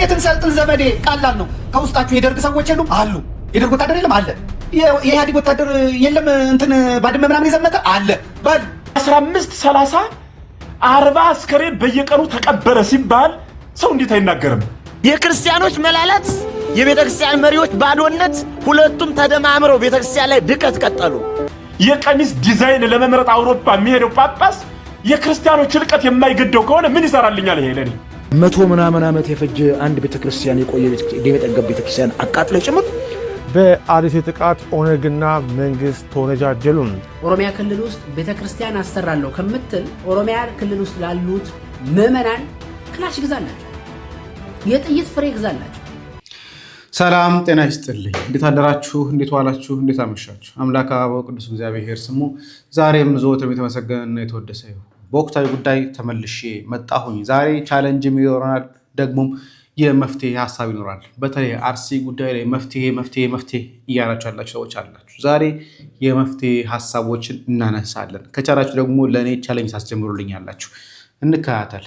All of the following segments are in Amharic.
እንዴት እንሰልጥን ዘመዴ? ቀላል ነው። ከውስጣችሁ የደርግ ሰዎች የሉም? አሉ። የደርግ ወታደር የለም? አለ። የኢህአዴግ ወታደር የለም? እንትን ባድመ ምናምን የዘመተ አለ። በል 15 30 40 አስከሬን በየቀኑ ተቀበረ ሲባል ሰው እንዴት አይናገርም? የክርስቲያኖች መላላት፣ የቤተክርስቲያን መሪዎች ባዶነት፣ ሁለቱም ተደማምረው ቤተክርስቲያን ላይ ድቀት ቀጠሉ። የቀሚስ ዲዛይን ለመምረጥ አውሮፓ የሚሄደው ጳጳስ የክርስቲያኖች ልቀት የማይገደው ከሆነ ምን ይሰራልኛል? ይሄ ለኔ 100 ምናምን ዓመት የፈጀ አንድ ቤተክርስቲያን የቆየ የጠገብ ቤተክርስቲያን አቃጥለው ጭምር። በአርሲ ጥቃት ኦነግና መንግስት ተወነጃጀሉ። ኦሮሚያ ክልል ውስጥ ቤተክርስቲያን አሰራለሁ ከምትል ኦሮሚያ ክልል ውስጥ ላሉት ምዕመናን ክላሽ ግዛላቸው፣ የጥይት ፍሬ ግዛላቸው። ሰላም ጤና ይስጥልኝ። እንዴት አደራችሁ? እንዴት ዋላችሁ? እንዴት አመሻችሁ? አምላክ አበው ቅዱስ እግዚአብሔር ስሙ ዛሬም ዘወትር የተመሰገነና የተወደሰ ይሁን። በወቅታዊ ጉዳይ ተመልሼ መጣሁኝ። ዛሬ ቻሌንጅም ይኖረናል፣ ደግሞም የመፍትሄ ሀሳብ ይኖራል። በተለይ አርሲ ጉዳይ ላይ መፍትሄ እያላችሁ ያላችሁ ሰዎች አላችሁ። ዛሬ የመፍትሄ ሀሳቦችን እናነሳለን። ከቻላችሁ ደግሞ ለእኔ ቻሌንጅ ታስጀምሩልኝ ያላችሁ እንከታተል።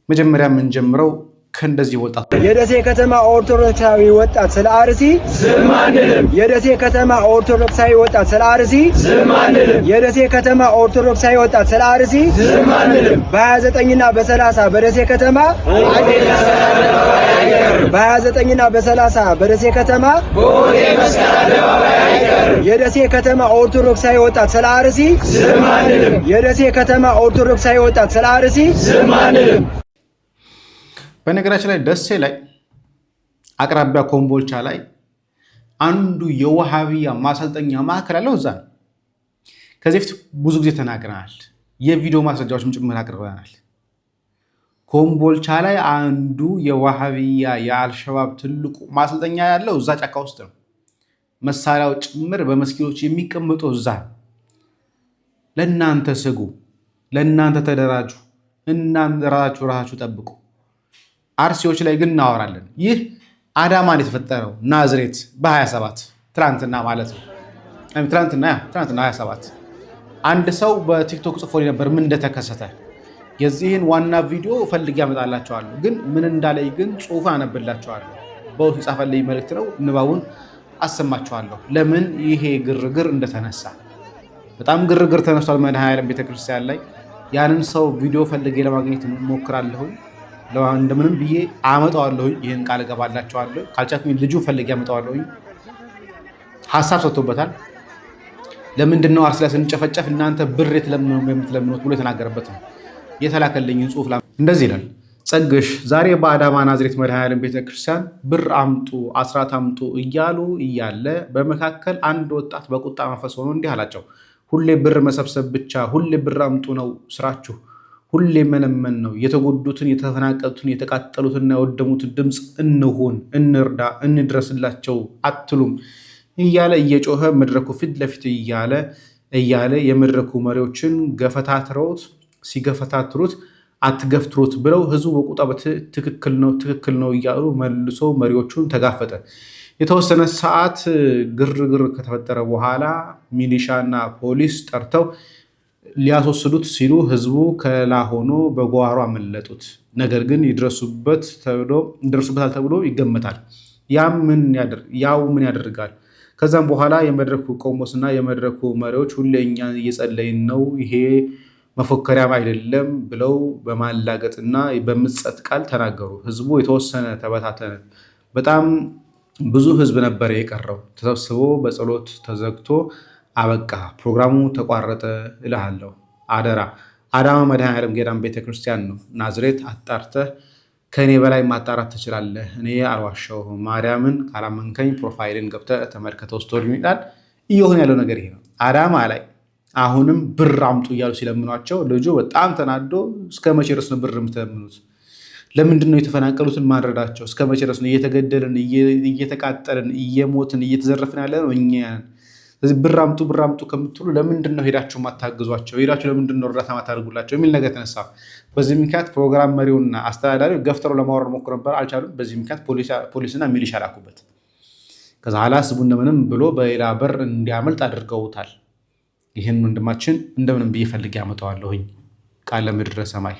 መጀመሪያ የምንጀምረው ከእንደዚህ ወጣት የደሴ ከተማ ኦርቶዶክሳዊ ወጣት ስለ አርሲ ዝም አንልም። የደሴ ከተማ ኦርቶዶክሳዊ ወጣት ስለ አርሲ ዝም አንልም። የደሴ ከተማ ኦርቶዶክሳዊ ወጣት ስለ አርሲ ዝም አንልም። በ29 እና በ30 በደሴ ከተማ በ29 እና በ30 በደሴ ከተማ የደሴ ከተማ ኦርቶዶክሳዊ ወጣት ስለ አርሲ ዝም አንልም። የደሴ ከተማ ኦርቶዶክሳዊ ወጣት ስለ አርሲ ዝም አንልም። በነገራችን ላይ ደሴ ላይ አቅራቢያ ኮምቦልቻ ላይ አንዱ የዋሃቢያ ማሰልጠኛ ማዕከል ያለው እዛ ነው። ከዚህ በፊት ብዙ ጊዜ ተናግረናል። የቪዲዮ ማስረጃዎችም ጭምር አቅርበናል። ኮምቦልቻ ላይ አንዱ የዋሃቢያ የአልሸባብ ትልቁ ማሰልጠኛ ያለው እዛ ጫካ ውስጥ ነው። መሳሪያው ጭምር በመስጊዶች የሚቀመጠው እዛ ነው። ለእናንተ ስጉ፣ ለእናንተ ተደራጁ፣ እናንተ ራሳችሁ ጠብቁ። አርሲዎች ላይ ግን እናወራለን። ይህ አዳማን የተፈጠረው ናዝሬት በ27 ትናንትና ማለት ነው። ትናንትና 27 አንድ ሰው በቲክቶክ ጽፎ ነበር ምን እንደተከሰተ። የዚህን ዋና ቪዲዮ ፈልጌ ያመጣላቸዋለሁ፣ ግን ምን እንዳለኝ ግን ጽሑፍ አነብላቸዋለሁ። በውስጥ የጻፈልኝ መልእክት ነው። ንባቡን አሰማቸዋለሁ። ለምን ይሄ ግርግር እንደተነሳ በጣም ግርግር ተነስቷል መድኃኔዓለም ቤተክርስቲያን ላይ። ያንን ሰው ቪዲዮ ፈልጌ ለማግኘት ሞክራለሁ። እንደምንም ብዬ አመጣዋለሁ። ይህን ቃል እገባላቸዋለሁ። ካልቻልኩኝ ልጁ ፈልጌ አመጣዋለሁ። ሀሳብ ሰጥቶበታል። ለምንድነው አርሲ ላይ ስንጨፈጨፍ እናንተ ብር የምትለምኑት ብሎ የተናገረበት ነው። የተላከልኝ ጽሑፍ እንደዚህ ይላል። ጸግሽ ዛሬ በአዳማ ናዝሬት መድኃኔዓለም ቤተክርስቲያን ብር አምጡ፣ አስራት አምጡ እያሉ እያለ በመካከል አንድ ወጣት በቁጣ መንፈስ ሆኖ እንዲህ አላቸው። ሁሌ ብር መሰብሰብ ብቻ፣ ሁሌ ብር አምጡ ነው ስራችሁ፣ ሁሌ መለመን ነው። የተጎዱትን፣ የተፈናቀሉትን፣ የተቃጠሉትና የወደሙትን ድምፅ እንሁን፣ እንርዳ፣ እንድረስላቸው አትሉም እያለ እየጮኸ መድረኩ ፊት ለፊት እያለ የመድረኩ መሪዎችን ሲገፈታትሩት አትገፍትሩት ብለው ህዝቡ በቁጣ ትክክል ነው እያሉ መልሶ መሪዎቹን ተጋፈጠ። የተወሰነ ሰዓት ግርግር ከተፈጠረ በኋላ ሚሊሻና ፖሊስ ጠርተው ሊያስወስዱት ሲሉ ህዝቡ ከላ ሆኖ በጓሮ አመለጡት። ነገር ግን ይደርሱበታል ተብሎ ይገመታል። ያው ምን ያደርጋል? ከዛም በኋላ የመድረኩ ቆሞስና የመድረኩ መሪዎች ሁሌ እኛ እየጸለይን ነው፣ ይሄ መፎከሪያም አይደለም ብለው በማላገጥና በምጸት ቃል ተናገሩ። ህዝቡ የተወሰነ ተበታተነ። በጣም ብዙ ህዝብ ነበር የቀረው። ተሰብስቦ በጸሎት ተዘግቶ አበቃ። ፕሮግራሙ ተቋረጠ እልሃለሁ። አደራ አዳማ መድኃኔዓለም ገዳም ቤተክርስቲያን ነው። ናዝሬት አጣርተህ ከእኔ በላይ ማጣራት ትችላለህ። እኔ አልዋሻሁም። ማርያምን ካላመንከኝ ፕሮፋይልን ገብተህ ተመልከተው። ስቶሪ ይላል። እየሆነ ያለው ነገር ይሄ ነው። አዳማ ላይ አሁንም ብር አምጡ እያሉ ሲለምኗቸው ልጁ በጣም ተናዶ እስከ መቼ ድረስ ነው ብር የምትለምኑት? ለምንድን ነው የተፈናቀሉትን ማድረዳቸው? እስከ መቼ ድረስ ነው እየተገደልን፣ እየተቃጠልን፣ እየሞትን፣ እየተዘረፍን ያለ ነው እኛ? ስለዚህ ብር አምጡ ከምትሉ ለምንድን ነው ሄዳችሁ ማታግዟቸው? ሄዳችሁ ለምንድን ነው እርዳታ ማታደርጉላቸው የሚል ነገር ተነሳ። በዚህ ምክንያት ፕሮግራም መሪውና አስተዳዳሪው ገፍተው ለማውረድ ሞክረው ነበር፣ አልቻሉም። በዚህ ምክንያት ፖሊስና ሚሊሻ ላኩበት። ከዛ ኋላ ህዝቡ እንደምንም ብሎ በሌላ በር እንዲያመልጥ አድርገውታል። ይህን ወንድማችን እንደምንም ብዬ ፈልጌ ያመጣዋለሁኝ። ቃለ ምድረ ሰማይ።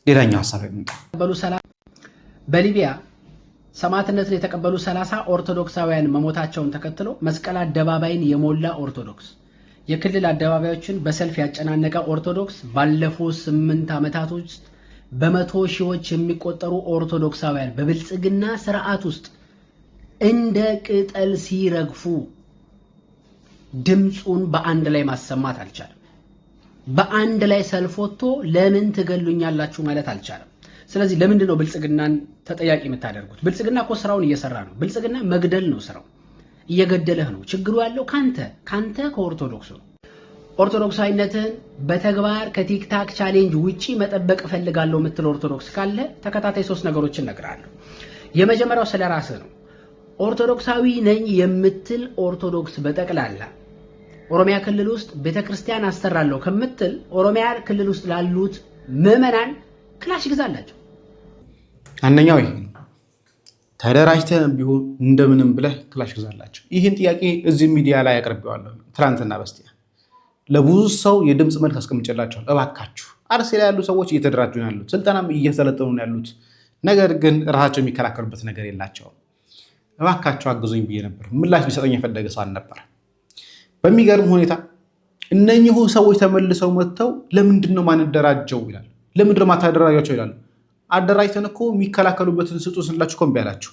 ሌላኛው ሀሳብ በሉ ሰላም። በሊቢያ ሰማዕትነትን የተቀበሉ 30 ኦርቶዶክሳውያን መሞታቸውን ተከትሎ መስቀል አደባባይን የሞላ ኦርቶዶክስ፣ የክልል አደባባዮችን በሰልፍ ያጨናነቀ ኦርቶዶክስ ባለፉት 8 ዓመታት ውስጥ በመቶ ሺዎች የሚቆጠሩ ኦርቶዶክሳውያን በብልጽግና ስርዓት ውስጥ እንደ ቅጠል ሲረግፉ ድምጹን በአንድ ላይ ማሰማት አልቻለም። በአንድ ላይ ሰልፍ ወጥቶ ለምን ትገሉኛላችሁ ማለት አልቻለም። ስለዚህ ለምንድን ነው ብልጽግናን ተጠያቂ የምታደርጉት? ብልጽግና እኮ ስራውን እየሰራ ነው። ብልጽግና መግደል ነው ስራው፣ እየገደለህ ነው። ችግሩ ያለው ካንተ ከኦርቶዶክሱ ነው። ኦርቶዶክሳዊነትን በተግባር ከቲክታክ ቻሌንጅ ውጪ መጠበቅ እፈልጋለሁ የምትል ኦርቶዶክስ ካለ ተከታታይ 3 ነገሮችን እነግርሃለሁ። የመጀመሪያው ስለ ራስህ ነው። ኦርቶዶክሳዊ ነኝ የምትል ኦርቶዶክስ በጠቅላላ ኦሮሚያ ክልል ውስጥ ቤተክርስቲያን አሰራለሁ ከምትል ኦሮሚያ ክልል ውስጥ ላሉት ምዕመናን ክላሽ ግዛላቸው። አንደኛው ይሄ ተደራጅተህ ቢሆን እንደምንም ብለህ ክላሽ ግዛላቸው። ይህን ጥያቄ እዚህ ሚዲያ ላይ አቅርቤዋለሁ ትናንትና በስቲያ። ለብዙ ሰው የድምፅ መልክ አስቀምጬላቸዋል። እባካችሁ አርሲ ላይ ያሉ ሰዎች እየተደራጁ ነው ያሉት፣ ስልጠናም እየሰለጠኑ ነው ያሉት። ነገር ግን ራሳቸው የሚከላከሉበት ነገር የላቸውም። እባካችሁ አግዙኝ ብዬ ነበር። ምላሽ ሊሰጠኝ የፈለገ ሰው አልነበረ። በሚገርም ሁኔታ እነኚሁ ሰዎች ተመልሰው መጥተው ለምንድን ነው ማንደራጀው ይላል። ለምንድን ነው ማታደራጃቸው ይላሉ። አደራጅተን እኮ የሚከላከሉበትን ስጡ ስንላችሁ እኮ እምቢ አላችሁ።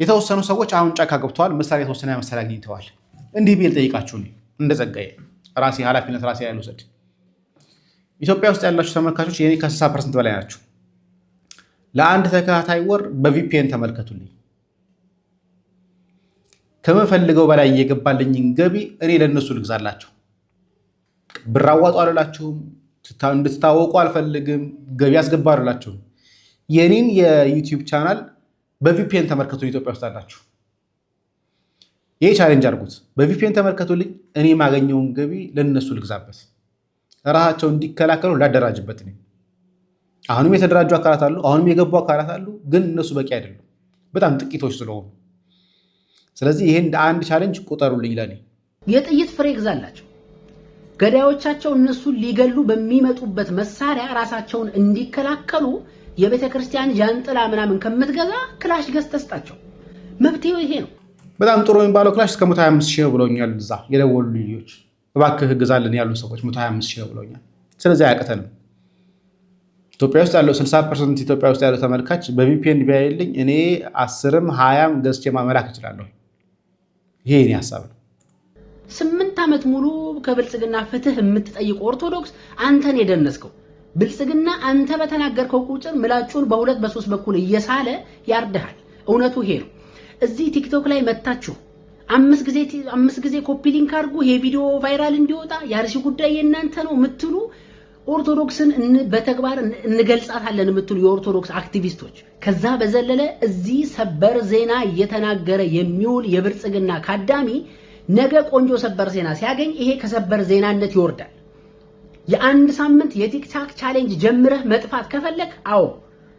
የተወሰኑ ሰዎች አሁን ጫካ ገብተዋል። መሳሪያ የተወሰነ መሳሪያ አግኝተዋል። እንዲህ ብዬ ልጠይቃችሁ እንደ ጸጋዬ ራሴ ኃላፊነት ራሴ ላይ ልውሰድ። ኢትዮጵያ ውስጥ ያላችሁ ተመልካቾች የኔ ከ60% በላይ ናቸው። ለአንድ ተከታታይ ወር በቪፒኤን ተመልከቱልኝ። ከምፈልገው በላይ እየገባልኝን ገቢ እኔ ለነሱ ልግዛላቸው። ብር አዋጡ አልላችሁም፣ እንድትታወቁ አልፈልግም፣ ገቢ አስገባ አልላችሁም። የኔን የዩቲዩብ ቻናል በቪፒኤን ተመልከቱ። ኢትዮጵያ ውስጥ አላችሁ፣ ይሄ ቻሌንጅ አድርጉት። በቪፒኤን ተመልከቱልኝ። እኔ የማገኘውን ገቢ ለነሱ ልግዛበት፣ ራሳቸው እንዲከላከሉ ላደራጅበት። አሁንም የተደራጁ አካላት አሉ፣ አሁንም የገቡ አካላት አሉ። ግን እነሱ በቂ አይደሉም፣ በጣም ጥቂቶች ስለሆኑ። ስለዚህ ይሄን እንደ አንድ ቻሌንጅ ቁጠሩልኝ። ለኔ የጥይት ፍሬ ግዛላቸው። ገዳዮቻቸው እነሱን ሊገሉ በሚመጡበት መሳሪያ ራሳቸውን እንዲከላከሉ የቤተ ክርስቲያን ጃንጥላ ምናምን ከምትገዛ ክላሽ ገዝተስጣቸው። መብቴው ይሄ ነው። በጣም ጥሩ የሚባለው ክላሽ እስከ 125,000 ብለውኛል። እዛ የደወሉ ልጆች እባክህ ግዛልን ያሉ ሰዎች 125,000 ብለውኛል። ስለዚህ አያቅተንም። ኢትዮጵያ ውስጥ ያለው 60% ኢትዮጵያ ውስጥ ያለው ተመልካች በቪፒኤን ቢያይልኝ እኔ 10ም 20ም ገዝቼ ማመላክ እችላለሁ። ይሄ የኔ ሀሳብ ነው። 8 ዓመት ሙሉ ከብልጽግና ፍትህ የምትጠይቅ ኦርቶዶክስ አንተን የደነስከው ብልጽግና አንተ በተናገርከው ቁጥር ምላጩን በ2 በ3 በኩል እየሳለ ያርድሃል። እውነቱ ይሄ ነው። እዚህ ቲክቶክ ላይ መታችሁ 5 ጊዜ ኮፒ ሊንክ አድርጉ ይሄ ቪዲዮ ቫይራል እንዲወጣ የአርሲ ጉዳይ የእናንተ ነው የምትሉ ኦርቶዶክስን በተግባር እንገልጻታለን የምትሉ የኦርቶዶክስ አክቲቪስቶች፣ ከዛ በዘለለ እዚህ ሰበር ዜና እየተናገረ የሚውል የብልጽግና ካዳሚ ነገ ቆንጆ ሰበር ዜና ሲያገኝ ይሄ ከሰበር ዜናነት ይወርዳል። የአንድ ሳምንት የቲክታክ ቻሌንጅ ጀምረህ መጥፋት ከፈለክ አዎ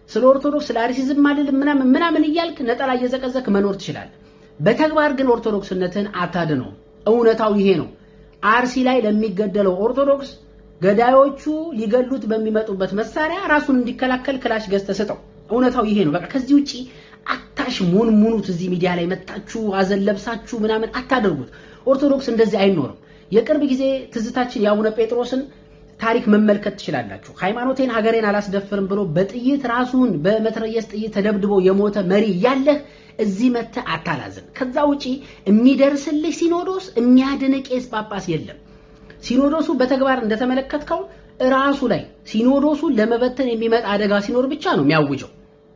ስለ ኦርቶዶክስ ስለ አርሲዝም ማለት ምናምን እያልክ ነጠላ እየዘቀዘክ መኖር ትችላለህ። በተግባር ግን ኦርቶዶክስነትን አታድነው። እውነታው ይሄ ነው። አርሲ ላይ ለሚገደለው ኦርቶዶክስ ገዳዮቹ ሊገሉት በሚመጡበት መሳሪያ ራሱን እንዲከላከል ክላሽ ገዝተህ ስጠው። እውነታው ይሄ ነው። በቃ ከዚህ ውጪ አታሽ ሙኑት እዚህ ሚዲያ ላይ መጣችሁ አዘለብሳችሁ ምናምን አታደርጉት። ኦርቶዶክስ እንደዚህ አይኖርም። የቅርብ ጊዜ ትዝታችን የአቡነ ጴጥሮስን ታሪክ መመልከት ትችላላችሁ። ሃይማኖቴን ሀገሬን አላስደፍርም ብሎ በጥይት ራሱን በመትረየስ ጥይት ተደብድቦ የሞተ መሪ ያለህ እዚህ መተህ አታላዝን። ከዛ ውጪ የሚደርስልህ ሲኖዶስ የሚያድን ቄስ ጳጳስ የለም። ሲኖዶሱ በተግባር እንደተመለከትከው ራሱ ላይ ሲኖዶሱ ለመበተን የሚመጣ አደጋ ሲኖር ብቻ ነው የሚያውጀው።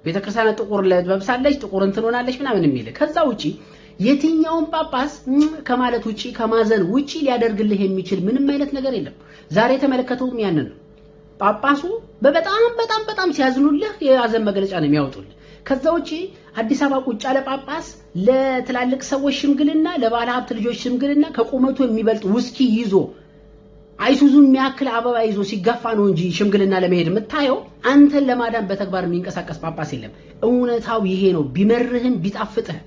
ቤተክርስቲያን ጥቁር ለብሳለች ጥቁር እንትን ሆናለች ምናምን የሚል። ከዛ ውጪ የትኛውን ጳጳስ ከማለት ውጪ ከማዘን ውጪ ሊያደርግልህ የሚችል ምንም አይነት ነገር የለም። ዛሬ ተመለከተውም ያንን ነው። ጳጳሱ በጣም ሲያዝኑልህ የያዘን መግለጫ ነው የሚያወጡልህ። ከዛ ውጪ አዲስ አበባ ቁጭ ያለ ጳጳስ ለትላልቅ ሰዎች ሽምግልና ለባለ ሀብት ልጆች ሽምግልና ከቁመቱ የሚበልጥ ውስኪ ይዞ አይሱዙን የሚያክል አበባ ይዞ ሲጋፋ ነው እንጂ ሽምግልና ለመሄድ የምታየው አንተን ለማዳን በተግባር የሚንቀሳቀስ ጳጳስ የለም። እውነታው ይሄ ነው። ቢመርህም ቢጣፍጥህ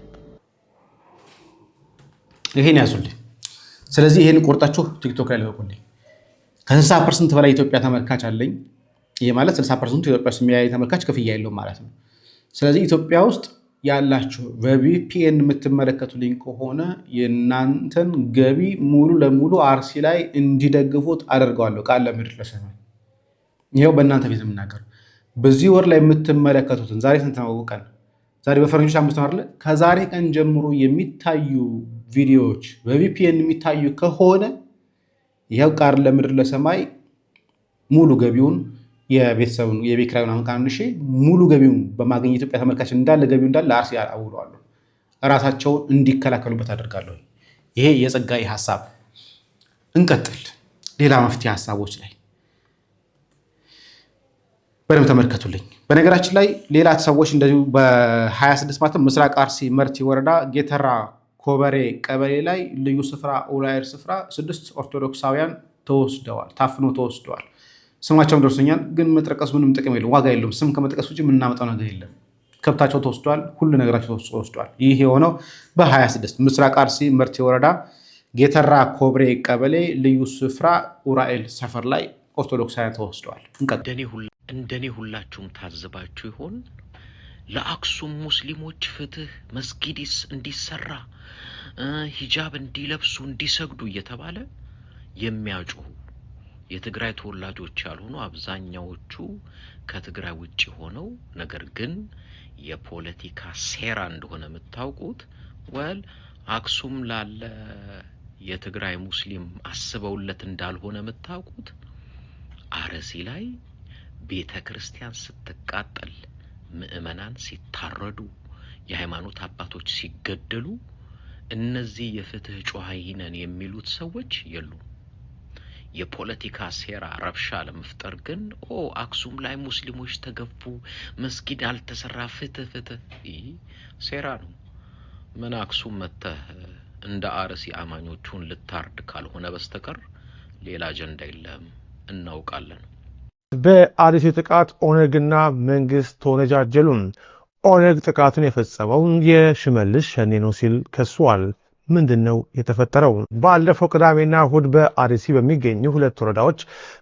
ይሄን ያዙልኝ። ስለዚህ ይሄን ቆርጣችሁ ቲክቶክ ላይ ለቁልኝ። ከ60% በላይ ኢትዮጵያ ተመልካች አለኝ። ይሄ ማለት 60% ኢትዮጵያ ውስጥ የሚያይ ተመልካች ክፍያ የለውም ማለት ነው። ስለዚህ ኢትዮጵያ ውስጥ ያላችሁ በቪፒኤን የምትመለከቱልኝ ከሆነ የእናንተን ገቢ ሙሉ ለሙሉ አርሲ ላይ እንዲደግፉት አደርገዋለሁ። ቃል ለምድር ለሰማይ ይሄው በእናንተ ቤት የምናገር በዚህ ወር ላይ የምትመለከቱትን ዛሬ ስንት ነው ቀን? ዛሬ በፈረንጆች 5 ነው አይደል? ከዛሬ ቀን ጀምሮ የሚታዩ ቪዲዮዎች በቪፒኤን የሚታዩ ከሆነ ይሄው ቃል ለምድር ለሰማይ ሙሉ ገቢውን የቤተሰቡን የቤት ኪራዩን አንካንሽ ሙሉ ገቢውን በማግኘት ኢትዮጵያ ተመልካች እንዳለ ገቢው እንዳለ አርሲ አውለዋለሁ። ራሳቸውን እንዲከላከሉበት አደርጋለሁ። ይሄ የጸጋዬ ሐሳብ። እንቀጥል። ሌላ መፍትሄ ሐሳቦች ላይ በደንብ ተመልከቱልኝ። በነገራችን ላይ ሌላ ሰዎች እንደዚሁ በ26 ማለት ምስራቅ አርሲ መርቲ ወረዳ ጌተራ ኮበሬ ቀበሌ ላይ ልዩ ስፍራ ኡራኤል ስፍራ 6 ኦርቶዶክሳውያን ተወስደዋል፣ ታፍኖ ተወስደዋል። ስማቸውን ደርሶኛል፣ ግን መጥቀስ ምንም ጥቅም የለውም፣ ዋጋ የለውም። ስም ከመጥቀስ ውጭ የምናመጣው ነገር የለም። ከብታቸው ተወስደዋል፣ ሁሉ ነገራቸው ተወስደዋል። ይህ የሆነው በ26 ምስራቅ አርሲ መርቲ ወረዳ ጌተራ ኮበሬ ቀበሌ ልዩ ስፍራ ኡራኤል ሰፈር ላይ ኦርቶዶክሳውያን ተወስደዋል። እንደኔ ሁላችሁም ታዝባችሁ ይሆን? ለአክሱም ሙስሊሞች ፍትህ፣ መስጊድስ እንዲሰራ፣ ሂጃብ እንዲለብሱ፣ እንዲሰግዱ እየተባለ የሚያጮሁ የትግራይ ተወላጆች ያልሆኑ አብዛኛዎቹ ከትግራይ ውጪ ሆነው ነገር ግን የፖለቲካ ሴራ እንደሆነ የምታውቁት አክሱም ላለ የትግራይ ሙስሊም አስበውለት እንዳልሆነ የምታውቁት አርሲ ላይ ቤተ ክርስቲያን ስትቃጠል፣ ምዕመናን ሲታረዱ፣ የሃይማኖት አባቶች ሲገደሉ እነዚህ የፍትህ ጮሃይ ነን የሚሉት ሰዎች የሉም። የፖለቲካ ሴራ ረብሻ ለመፍጠር ግን አክሱም ላይ ሙስሊሞች ተገፉ፣ መስጊድ አልተሰራ፣ ፍትህ ሴራ ነው። ምን አክሱም መተህ እንደ አርሲ አማኞቹን ልታርድ ካልሆነ በስተቀር ሌላ አጀንዳ የለም፣ እናውቃለን። በአርሲ ጥቃት ኦነግና መንግስት ተወነጃጀሉ። ኦነግ ጥቃቱን የፈጸመው የሽመልስ ሸኔ ነው ሲል ከሷል። ምንድነው የተፈጠረው? ባለፈው ቅዳሜና እሁድ በአርሲ በሚገኙ 2 ወረዳዎች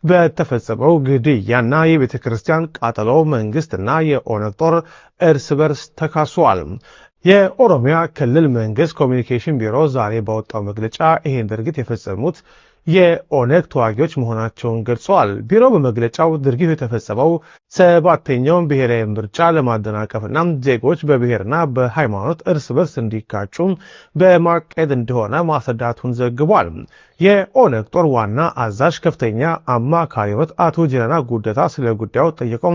በተፈጸመው ግድያና የቤተክርስቲያን ቃጠሎ መንግስትና የኦነግ ጦር እርስ በርስ ተካሰዋል። የኦሮሚያ ክልል መንግስት ኮሚኒኬሽን ቢሮ ዛሬ ባወጣው መግለጫ ይሄን ድርጊት የፈጸሙት የኦነግ ተዋጊዎች መሆናቸውን ገልጸዋል። ቢሮው በመግለጫው ድርጊቱ የተፈጸመው 7ኛውን ብሔራዊ ምርጫ ለማደናቀፍና ዜጎች በብሔርና በሃይማኖት እርስ በርስ እንዲጋጩ በማቀድ እንደሆነ ማስረዳቱን ዘግቧል። የኦነግ ጦር ዋና አዛዥ ከፍተኛ አማካሪዎች አቶ ጀነና ጉደታ ስለ ጉዳዩ ጠይቀው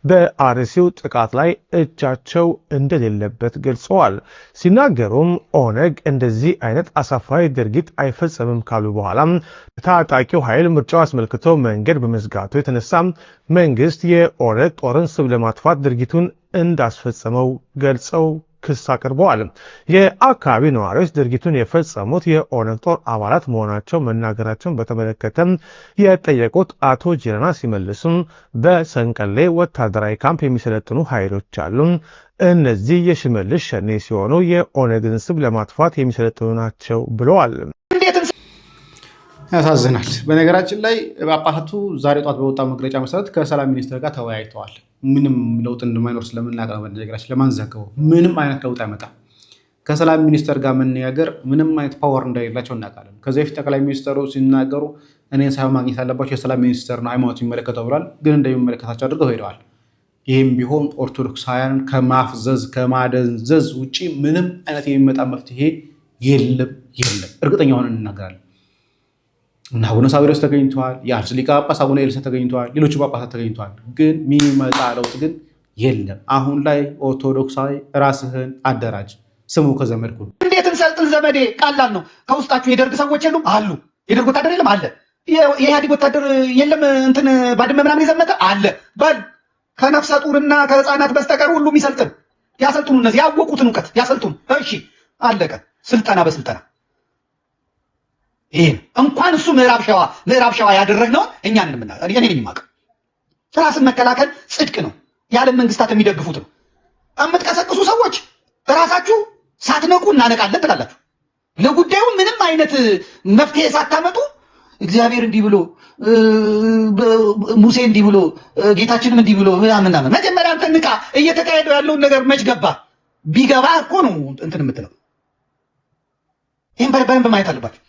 በአርሲው ጥቃት ላይ እጃቸው እንደሌለበት ገልጸዋል። ሲናገሩም ኦነግ እንደዚህ አይነት አሳፋሪ ድርጊት አይፈጸምም ካሉ በኋላ ታጣቂው ኃይል ምርጫው አስመልክቶ መንገድ በመዝጋቱ የተነሳ መንግስት የኦነግ ጦርን ስብ ለማጥፋት ድርጊቱን እንዳስፈጸመው ገልጸው ክስ አቅርበዋል። የአካባቢ ነዋሪዎች ድርጊቱን የፈጸሙት የኦነግ ጦር አባላት መሆናቸው መናገራቸውን በተመለከተ የጠየቁት አቶ ጀነና ሲመልሱም በሰንቀሌ ወታደራዊ ካምፕ የሚሰለጥኑ ኃይሎች አሉ፣ እነዚህ የሽመልስ ሸኔ ሲሆኑ የኦነግን ስብ ለማጥፋት የሚሰለጥኑ ናቸው ብለዋል። ያሳዝናል። በነገራችን ላይ ጳጳሳቱ ዛሬ ጧት በወጣው መግለጫ መሰረት ከሰላም ሚኒስትር ጋር ተወያይተዋል። ምንም ለውጥ እንደማይኖር ስለምናቀርብ በነገራችን ለማንዘገው ምንም አይነት ለውጥ አይመጣም። ከሰላም ሚኒስትር ጋር መነጋገር ምንም አይነት ፓወር እንደሌላቸው እናውቃለን። ከዚህ በፊት ጠቅላይ ሚኒስትሩ ሲናገሩ እኔን ሳይሆን ማግኘት ያለባቸው የሰላም ሚኒስትር ነው፣ ሃይማኖት የሚመለከተው ብሏል። ግን እንደሚመለከታቸው አድርገው ሄደዋል። ይህም ቢሆን ኦርቶዶክሳውያን ከማፍዘዝ ከማደንዘዝ ውጪ ምንም አይነት የሚመጣ መፍትሄ የለም። እርግጠኛ ሆነን እንናገራለን። እና አቡነ ሳዊሮስ ተገኝተዋል። የአርሲ ሊቀ ጳጳስ አቡነ ኤልሳ ተገኝተዋል። ሌሎቹ ጳጳሳት ተገኝተዋል። ግን የሚመጣ ለውጥ ግን የለም። አሁን ላይ ኦርቶዶክሳዊ ራስህን አደራጅ፣ ስሙ ከዘመድኩ። እንዴት እንሰልጥን ዘመዴ? ቀላል ነው። ከውስጣችሁ የደርግ ሰዎች የሉም? አሉ። የደርግ ወታደር የለም? አለ። የኢህአዴግ ወታደር የለም? እንትን ባድመ ምናምን የዘመተ አለ። በል ከነፍሰ ጡርና ከህፃናት በስተቀር ሁሉም ይሰልጥን፣ ያሰልጥኑ። እነዚህ ያወቁትን እውቀት ያሰልጥኑ። እሺ፣ አለቀ። ስልጠና በስልጠና ይሄን እንኳን እሱ ምዕራብ ሸዋ ያደረግነውን እኛ እኔ ነኝ የማውቀው። ራስን መከላከል ጽድቅ ነው። የዓለም መንግስታት የሚደግፉት ነው። የምትቀሰቅሱ ሰዎች ራሳችሁ ሳትነቁ እናነቃለን ትላላችሁ። ለጉዳዩ ምንም አይነት መፍትሄ ሳታመጡ እግዚአብሔር እንዲህ ብሎ ሙሴ እንዲህ ብሎ ጌታችንም እንዲህ ብሎ ምናምን። መጀመሪያ አንተ ንቃ። እየተካሄደው ያለውን ነገር መች ገባ? ቢገባ እኮ ነው እንትን የምትለው። ይህን በደንብ ማየት አለባቸው።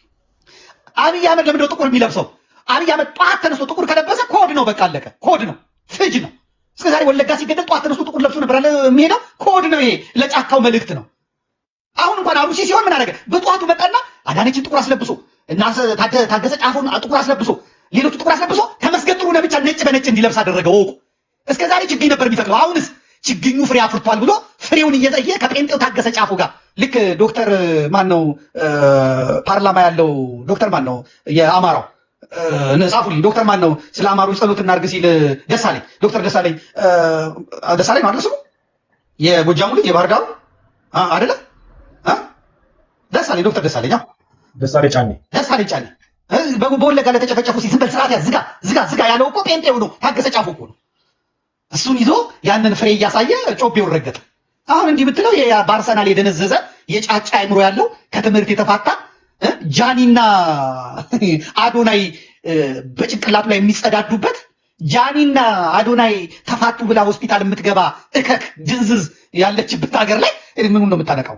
አብይ አህመድ ለምንድን ነው ጥቁር የሚለብሰው? አብይ አህመድ ጠዋት ተነስቶ ጥቁር ከለበሰ ኮድ ነው፣ በቃ አለቀ። ኮድ ነው፣ ፍጅ ነው። እስከዛሬ ወለጋ ሲገደል ጠዋት ተነስቶ ጥቁር ለብሶ ነበር የሚሄደው። ኮድ ነው ይሄ፣ ለጫካው መልእክት ነው። አሁን እንኳን አሩሲ ሲሆን ምን አደረገ? በጠዋቱ መጣና አዳነችን ጥቁር አስለብሶ እና ታገሰ ጫፉን ጥቁር አስለብሶ ሌሎቹ ጥቁር አስለብሶ ተመስገን ጥሩነህ ብቻ ነጭ በነጭ እንዲለብስ አደረገ። ወቁ እስከዛሬ ችግኝ ነበር የሚተክለው። አሁንስ ችግኙ ፍሬ አፍርቷል ብሎ ፍሬውን እየጠየ ከጴንጤው ታገሰ ጫፉ ጋር ልክ ዶክተር ማን ነው ፓርላማ ያለው ዶክተር ማን ነው የአማራው ጻፉልኝ፣ ዶክተር ማን ነው ስለ አማሮች ጸሎት እናድርግ ሲል ደሳለኝ፣ ዶክተር ደሳለኝ ነው አይደል ስሙ? የጎጃሙ ልጅ የባህር ዳሩ አይደለ? ደሳለኝ ዶክተር ደሳለኝ ደሳለኝ ጫኔ በወለጋ ለተጨፈጨፉ ዝም በል ስርዓት ያዝ ዝጋ ያለው እኮ ጴንጤው ነው፣ ታገሰ ጫፉ እኮ ነው። እሱን ይዞ ያንን ፍሬ እያሳየ ጮቤውን ረገጠ። አሁን እንዲህ ብትለው በአርሰናል የደነዘዘ የጫጫ አይምሮ ያለው ከትምህርት የተፋታ ጃኒና አዶናይ በጭንቅላቱ ላይ የሚጸዳዱበት ጃኒና አዶናይ ተፋቱ ብላ ሆስፒታል የምትገባ እከክ ድንዝዝ ያለችበት ሀገር ላይ ምኑን ነው የምታነቃው?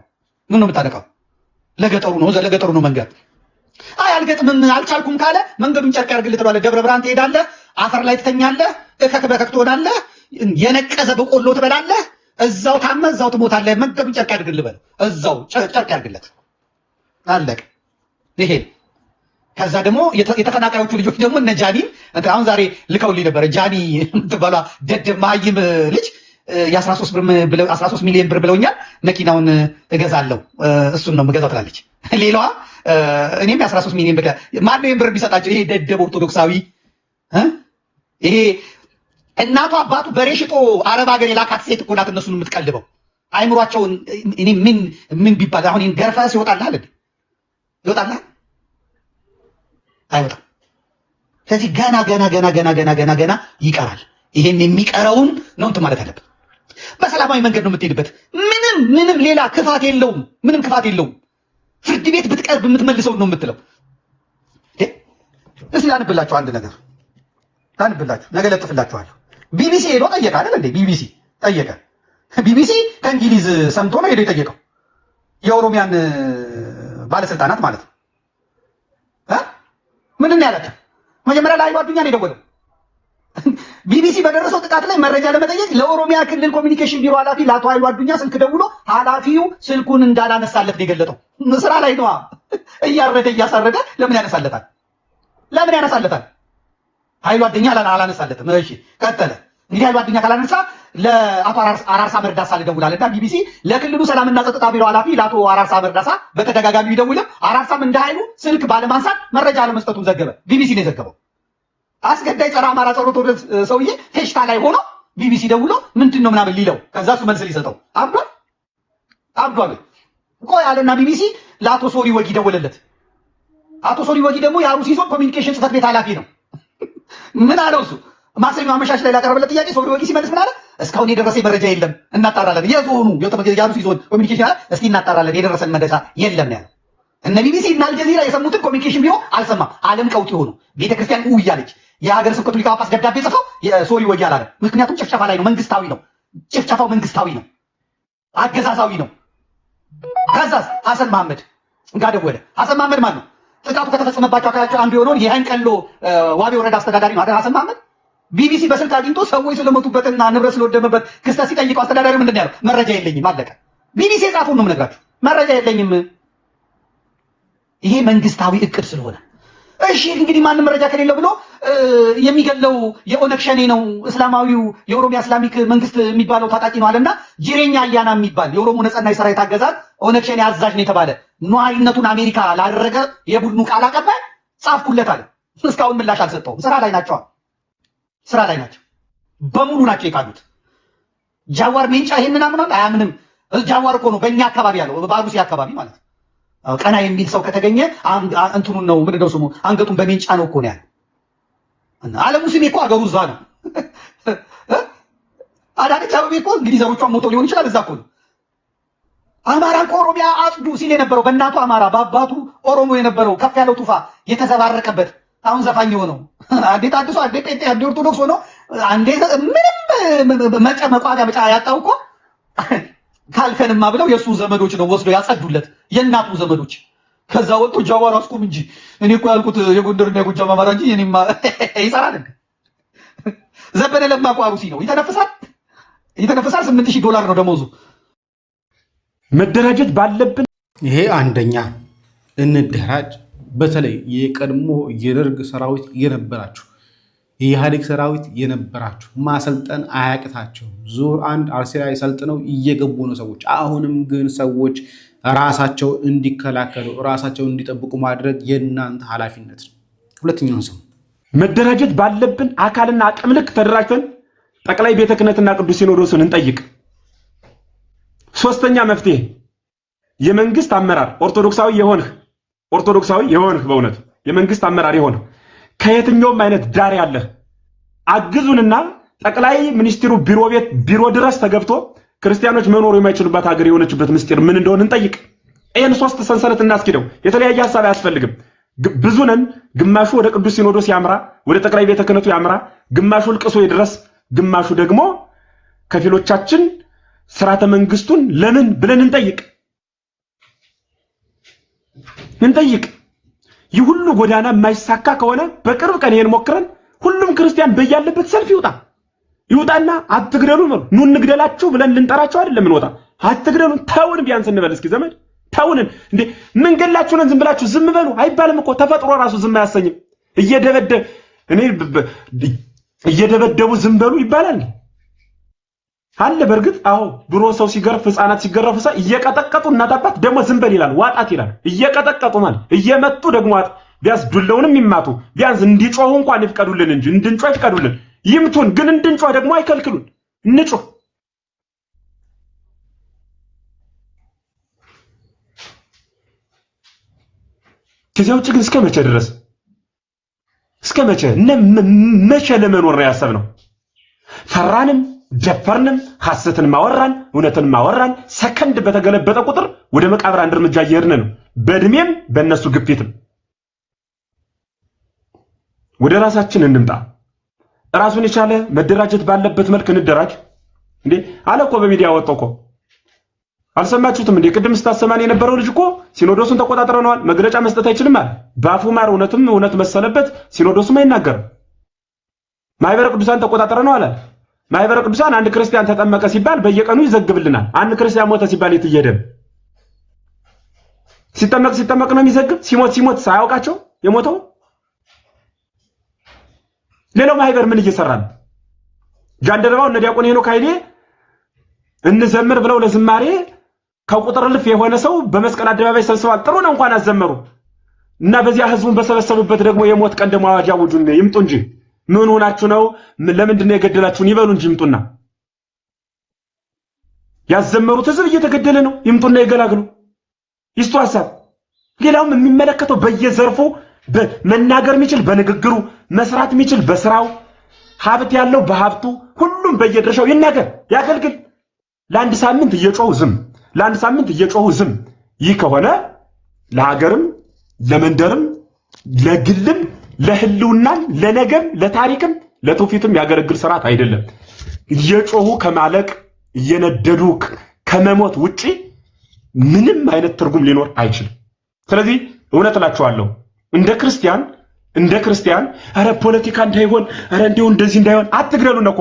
ምን ነው የምታነቃው? ለገጠሩ ነው መንገድ። አይ አልገጥምም አልቻልኩም ካለ መንገዱን ጨርቅ ያርግልህ ትለዋለህ። ደብረ ብርሃን ትሄዳለህ፣ አፈር ላይ ትተኛለህ፣ እከክ በከክ ትሆናለህ፣ የነቀዘ በቆሎ ትበላለህ፣ እዛው ታመህ እዛው ትሞታለህ። መንገዱን ጨርቅ ያርግልህ በለው፣ እዛው ጨርቅ ያርግለት። አለቀ። ይሄ ከዛ ደግሞ የተፈናቃዮቹ ልጆች ደግሞ እነ ጃኒን አሁን ዛሬ ልከውልኝ ነበረ። ጃኒ የምትባሏ ደደብ መሀይም ልጅ የ13 ሚሊዮን ብር ብለውኛል፣ መኪናውን እገዛለሁ እሱን ነው የምገዛው ትላለች። ሌላዋ እኔም የ13 ሚሊዮን ብር ማነው ይህን ብር የሚሰጣቸው? ይሄ ደደብ ኦርቶዶክሳዊ ይሄ እናቱ አባቱ በሬ ሽጦ አረብ ሀገር የላካት ሴት እኮ ናት እነሱን የምትቀልበው። አይምሯቸውን እኔ ምን ቢባል አሁን ይህን ገርፈህ ይወጣልሃል እንዴ? ይወጣልሃል? አይወጣም። ስለዚህ ገና ይቀራል። ይሄን የሚቀረውን ነው እንትን ማለት አለብን። በሰላማዊ መንገድ ነው የምትሄድበት። ምንም ሌላ ክፋት የለውም። ምንም ክፋት የለውም። ፍርድ ቤት ብትቀርብ የምትመልሰው ነው የምትለው። እስኪ ላንብላችሁ አንድ ነገር ነገ ለጥፍላችኋለሁ። ቢቢሲ ሄዶ ጠየቀ አይደል እንዴ? ቢቢሲ ጠየቀ። ቢቢሲ ከእንግሊዝ ሰምቶ ነው ሄዶ የጠየቀው የኦሮሚያን ባለስልጣናት ማለት ነው። ምንድን ያላቸው መጀመሪያ ላይ ጓደኛ ነው የደወለው። ቢቢሲ በደረሰው ጥቃት ላይ መረጃ ለመጠየቅ ለኦሮሚያ ክልል ኮሚኒኬሽን ቢሮ ኃላፊ ለአቶ ኃይሉ አዱኛ ስልክ ደውሎ ኃላፊው ስልኩን እንዳላነሳለት ነው የገለጠው። ስራ ላይ ነዋ፣ እያረደ እያሳረደ ለምን ያነሳለታል? ኃይሉ አዱኛ አላነሳለትም። እሺ ቀጠለ። እንግዲህ ኃይሉ አዱኛ ካላነሳ ለአቶ አራርሳ መርዳሳ ልደውላለና ቢቢሲ ለክልሉ ሰላምና ጸጥታ ቢሮ ኃላፊ ለአቶ አራርሳ መርዳሳ በተደጋጋሚ ቢደውልም አራርሳም እንደ ኃይሉ ስልክ ባለማንሳት መረጃ አለመስጠቱን ዘገበ። ቢቢሲ ነው የዘገበው። አስገዳይ ጸረ አማራ ጸሎት ወደ ሰውዬ ፌሽታ ላይ ሆኖ ቢቢሲ ደውሎ ምንድን ነው ምናምን ሊለው ከዛ እሱ መልስ ሊሰጠው አብዷል። ቆይ አለና ቢቢሲ ለአቶ ሶሪ ወጊ ደወለለት። አቶ ሶሪ ወጊ ደግሞ የአሩሲ ዞን ኮሚኒኬሽን ጽህፈት ቤት ኃላፊ ነው። ምን አለው እሱ? ማክሰኞ አመሻሽ ላይ ላቀረበለት ጥያቄ ሶሪ ወጊ ሲመልስ ምን አለ? እስካሁን የደረሰኝ መረጃ የለም፣ እናጣራለን። የዞኑ የአሩሲ ዞን ኮሚኒኬሽን አለ፣ እስኪ እናጣራለን፣ የደረሰን መረጃ የለም ነው ያለው። እነ ቢቢሲ እና አልጀዚራ የሰሙትን ኮሚኒኬሽን ቢሮ አልሰማም። ዓለም ቀውጥ ሆኑ። ቤተክርስቲያን እያለች የሀገር ስብከቱ ሊቀ ጳጳስ ደብዳቤ ጽፈው የሶሪ ወጊ አላለም። ምክንያቱም ጭፍጨፋ ላይ ነው፣ መንግስታዊ ነው። ጭፍጨፋው መንግስታዊ ነው፣ አገዛዛዊ ነው። ከዛስ ሐሰን መሐመድ ጋር ደወለ። ሐሰን መሐመድ ማን ነው? ጥቃቱ ከተፈጸመባቸው አካባቢዎች አንዱ የሆነውን የሃይንቀሎ ዋቤ ወረዳ አስተዳዳሪ ነው አይደል? ሐሰን መሐመድ ቢቢሲ በስልክ አግኝቶ ሰዎች ስለሞቱበትና ንብረት ስለወደመበት ክስተት ሲጠይቀው አስተዳዳሪው ምንድን ነው ያለው? መረጃ የለኝም አለቀ። ቢቢሲ የጻፈውን ነው የምነግራችሁ። መረጃ የለኝም። ይሄ መንግስታዊ እቅድ ስለሆነ እሺ እንግዲህ ማንም መረጃ ከሌለው ብሎ የሚገለው የኦነግ ሸኔ ነው፣ እስላማዊው የኦሮሚያ እስላሚክ መንግስት የሚባለው ታጣቂ ነው አለና ጅሬኛ አያና የሚባል የኦሮሞ ነጻነት ሰራዊት አገዛዝ ኦነግ ሸኔ አዛዥ ነው የተባለ ነዋሪነቱን አሜሪካ ላደረገ የቡድኑ ቃል አቀባይ ጻፍኩለት አለ። እስካሁን ምላሽ አልሰጠውም። ስራ ላይ ናቸው በሙሉ ናቸው የካዱት። ጃዋር ሜንጫ ይሄንን አምኗል አያምንም? ጃዋር እኮ ነው በእኛ አካባቢ ያለው በአሩሲ አካባቢ ማለት ነው። ቀና የሚል ሰው ከተገኘ እንትኑን ነው ምንድነው ስሙ አንገቱን በሜንጫ ነው እኮ ነው ያለው። እና አለሙ ስሜ እኮ አገሩ እዛ ነው። አዳነች አቤቤ እኮ እንግዲህ ዘሮቿን ሞቶ ሊሆን ይችላል እዛ እኮ ነው። አማራን ከኦሮሚያ አጽዱ ሲል የነበረው በእናቱ አማራ በአባቱ ኦሮሞ የነበረው ከፍ ያለው ቱፋ የተዘባረቀበት አሁን ዘፋኝ ሆነው አንዴ ታድሶ አንዴ ጴንጤ አንዴ ኦርቶዶክስ ሆኖ አንዴ ምንም መቋሚያ መጫ ያጣው እኮ ካልከንማ ብለው የሱ ዘመዶች ነው ወስዶ ያጸዱለት የእናቱ ዘመዶች። ከዛ ወጥቶ ጃዋር አስቁም እንጂ እኔ እኮ ያልኩት የጎንደርና የጎጃም አማራ እንጂ እኔማ ይሰራል። ዘበነ ለማ እኮ አሩሲ ነው ይተነፍሳል። $8000 ነው ደሞዙ። መደራጀት ባለብን ይሄ አንደኛ እንደራጅ። በተለይ የቀድሞ የደርግ ሰራዊት የነበራችሁ የኢህአዴግ ሰራዊት የነበራችሁ ማሰልጠን አያቅታቸው ዙር 1 አርሲ ላይ ሰልጥነው እየገቡ ነው ሰዎች። አሁንም ግን ሰዎች ራሳቸው እንዲከላከሉ ራሳቸው እንዲጠብቁ ማድረግ የእናንተ ኃላፊነት ነው። ሁለተኛው ሰው መደራጀት ባለብን አካልና አቅም ልክ ተደራጅተን ጠቅላይ ቤተ ክህነትና ቅዱስ ሲኖዶስን እንጠይቅ። ሶስተኛ መፍትሄ የመንግስት አመራር ኦርቶዶክሳዊ የሆንህ በእውነት የመንግስት አመራር የሆንህ ከየትኛውም አይነት ዳር ያለህ አግዙንና ጠቅላይ ሚኒስትሩ ቢሮ ድረስ ተገብቶ ክርስቲያኖች መኖር የማይችሉባት ሀገር የሆነችበት ምስጢር ምን እንደሆነ እንጠይቅ። ይሄን 3 ሰንሰለት እናስኪደው። የተለያየ ሐሳብ አያስፈልግም። ብዙ ነን። ግማሹ ወደ ቅዱስ ሲኖዶስ ያምራ፣ ወደ ጠቅላይ ቤተ ክህነቱ ያምራ፣ ግማሹ ልቅሶ ይድረስ፣ ግማሹ ደግሞ ከፊሎቻችን ስርዓተ መንግስቱን ለምን ብለን እንጠይቅ። ይህ ሁሉ ጎዳና የማይሳካ ከሆነ በቅርብ ቀን ይሄን ሞክረን ሁሉም ክርስቲያን በያለበት ሰልፍ ይውጣና አትግደሉ ነው ኑ እንግደላችሁ ብለን ልንጠራቸው አይደለም እንወጣ። አትግደሉ ተውን ቢያንስ እንበል እስኪ ዘመድ ተውንን እንዴ ምን ገላችሁን ዝም ብላችሁ ዝም በሉ አይባልም እኮ ተፈጥሮ ራሱ ዝም አያሰኝም። እየደበደቡ ዝም በሉ ይባላል አለ። በርግጥ አዎ ድሮ ሰው ሲገርፍ ህፃናት ሲገረፉ እየቀጠቀጡ እናት አባት ደግሞ ዝም በል ይላል ዋጣት ይላል። እየቀጠቀጡ ማለት እየመጡ ደግሞ ቢያንስ ዱለውንም ይማቱ ቢያንስ እንዲጮሁ እንኳን ይፍቀዱልን እንጂ እንድንጮህ ይፍቀዱልን። ይምቱን ግን እንድንጮህ ደግሞ አይከልክሉን። እንጮህ ከዚያ ውጭ ግን እስከ መቼ ድረስ መቼ ለመኖር ነው ያሰብነው? ፈራንም ደፈርንም ሐሰትን ማወራን እውነትን ማወራን ሰከንድ በተገለበጠ ቁጥር ወደ መቃብር አንድ እርምጃ እየሄድን ነው። በእድሜም በእነሱ ግፊትም ወደ ራሳችን እንምጣ። ራሱን የቻለ መደራጀት ባለበት መልክ እንደራጅ። እንዴ አለ እኮ በሚዲያ ወጣው እኮ አልሰማችሁትም እንዴ? ቅድም ስታሰማን የነበረው ልጅ እኮ ሲኖዶሱን ተቆጣጥረናል መግለጫ መስጠት አይችልም አለ። ባፉ ማር እውነት መሰለበት። ሲኖዶሱም አይናገርም። ማህበረ ቅዱሳን ተቆጣጥረናል አለ። ማህበረ ቅዱሳን አንድ ክርስቲያን ተጠመቀ ሲባል በየቀኑ ይዘግብልናል። አንድ ክርስቲያን ሞተ ሲባል የትየደም ሲጠመቅ ነው የሚዘግብ። ሲሞት ሳያውቃቸው የሞተው ሌላው ማህበር ምን እየሰራ ነው? ጃንደረባው እነ ዲያቆን ሄኖክ ኃይሌ እንዘምር ብለው ለዝማሬ ከቁጥር ልፍ የሆነ ሰው በመስቀል አደባባይ ሰብስበዋል። ጥሩ ነው እንኳን አዘመሩ እና በዚያ ህዝቡን በሰበሰቡበት ደግሞ የሞት ቀን ደግሞ አዋጅ አውጁን ይምጡ እንጂ ምን ሆናችሁ ነው? ለምንድን ነው የገደላችሁን ይበሉ እንጂ ይምጡና ያዘመሩት ህዝብ እየተገደለ ነው። ይምጡና ይገላግሉ። ይስጡ ሐሳብ። ሌላውም የሚመለከተው በየዘርፉ መናገር የሚችል በንግግሩ መስራት የሚችል በስራው ሀብት ያለው በሀብቱ ሁሉም በየድርሻው ይናገር ያገልግል። ለአንድ ሳምንት እየጮሁ ዝም ይህ ከሆነ ለሀገርም ለመንደርም ለግልም ለህልውናም ለነገም ለታሪክም ለትውፊትም ያገለግል ስርዓት አይደለም። እየጮሁ ከማለቅ እየነደዱ ከመሞት ውጪ ምንም አይነት ትርጉም ሊኖር አይችልም። ስለዚህ እውነት እላችኋለሁ እንደ ክርስቲያን አረ ፖለቲካ እንዳይሆን አረ እንደዚህ እንዳይሆን አትግደሉ ነኮ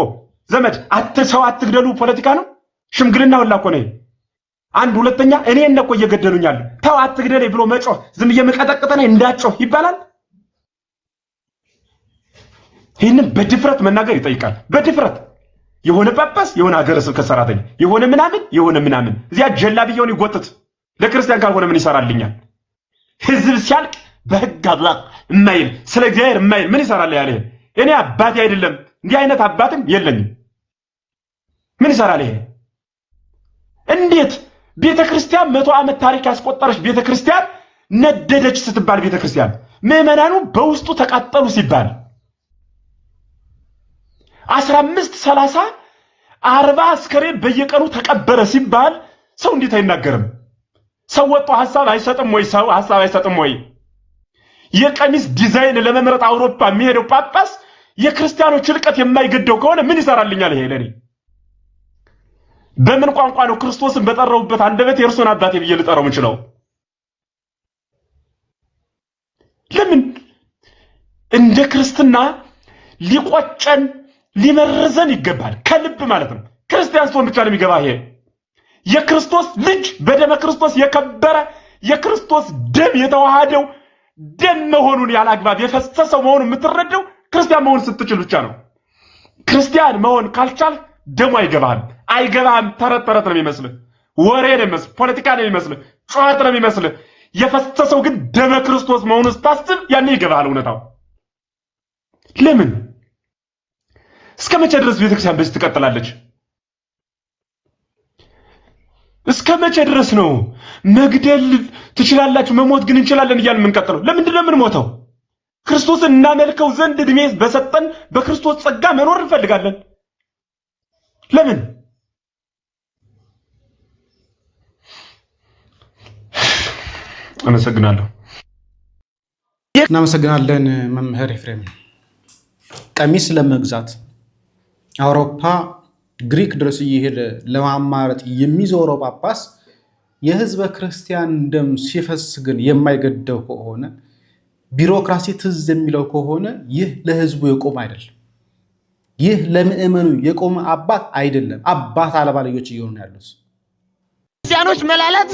ዘመድ ሰው አትግደሉ ፖለቲካ ነው ሽምግልና ወላ እኮ ነው። አንድ ሁለተኛ እኔ እነኮ እየገደሉኛል ተው አትግደለኝ ብሎ መጮህ ዝም እየመቀጠቀጠኝ እንዳጮህ ይባላል። ይህንን በድፍረት መናገር ይጠይቃል። በድፍረት የሆነ ጳጳስ የሆነ ሀገረ ስብከት ሰራተኛ የሆነ ምናምን እዚያ ጀላብየውን ይጎትት ለክርስቲያን ካልሆነ ምን ይሰራልኛል? ህዝብ ሲያልቅ በህግ አላህ የማይል ስለ እግዚአብሔር የማይል ምን ይሰራል ያለ እኔ አባቴ አይደለም እንዲህ አይነት አባትም የለኝም። ምን ይሰራል ይሄ? እንዴት ቤተክርስቲያን 100 ዓመት ታሪክ ያስቆጠረች ቤተክርስቲያን ነደደች ስትባል ቤተክርስቲያን ምዕመናኑ በውስጡ ተቃጠሉ ሲባል 15 30 40 አስከሬን በየቀኑ ተቀበረ ሲባል ሰው እንዴት አይናገርም? ሰው ወጥቶ ሐሳብ አይሰጥም ወይ? ሰው ሐሳብ አይሰጥም ወይ? የቀሚስ ዲዛይን ለመምረጥ አውሮፓ የሚሄደው ጳጳስ የክርስቲያኖች ልቀት የማይገደው ከሆነ ምን ይሰራልኛል ይሄ ለኔ? በምን ቋንቋ ነው ክርስቶስን በጠራውበት አንደበት የእርሱን አባቴ ብዬ ልጠራው የምችለው? ለምን እንደ ክርስትና ሊቆጨን ሊመርዘን ይገባል? ከልብ ማለት ነው። ክርስቲያን ሰው ብቻ ነው የሚገባ ይሄ የክርስቶስ ልጅ በደመ ክርስቶስ የከበረ የክርስቶስ ደም የተዋሃደው ደም መሆኑን ያላግባብ የፈሰሰው መሆኑን የምትረዳው ክርስቲያን መሆን ስትችል ብቻ ነው። ክርስቲያን መሆን ካልቻል ደሙ አይገባም። ተረት ነው የሚመስልህ፣ ወሬ ነው የሚመስልህ፣ ፖለቲካ ነው የሚመስልህ፣ ጩኸት ነው የሚመስልህ። የፈሰሰው ግን ደመ ክርስቶስ መሆኑን ስታስብ ያኔ ይገባል እውነታው። ለምን እስከ መቼ ድረስ ቤተክርስቲያን በዚህ ትቀጥላለች? እስከ መቼ ድረስ ነው መግደል ትችላላችሁ መሞት ግን እንችላለን እያልን የምንቀጥለው? ለምንድን ነው የምንሞተው? ክርስቶስን እናመልከው ዘንድ እድሜ በሰጠን በክርስቶስ ጸጋ መኖር እንፈልጋለን። ለምን? አመሰግናለሁ። እናመሰግናለን መምህር ኤፍሬም። ቀሚስ ለመግዛት አውሮፓ ግሪክ ድረስ እየሄደ ለማማረጥ የሚዞረው ጳጳስ የህዝበ ክርስቲያን ደም ሲፈስ ግን የማይገደው ከሆነ ቢሮክራሲ ትዝ የሚለው ከሆነ ይህ ለህዝቡ የቆመ አይደለም። ይህ ለምእመኑ የቆመ አባት አይደለም። አባት አልባ ልጆች እየሆኑ ያሉት ክርስቲያኖች መላላት፣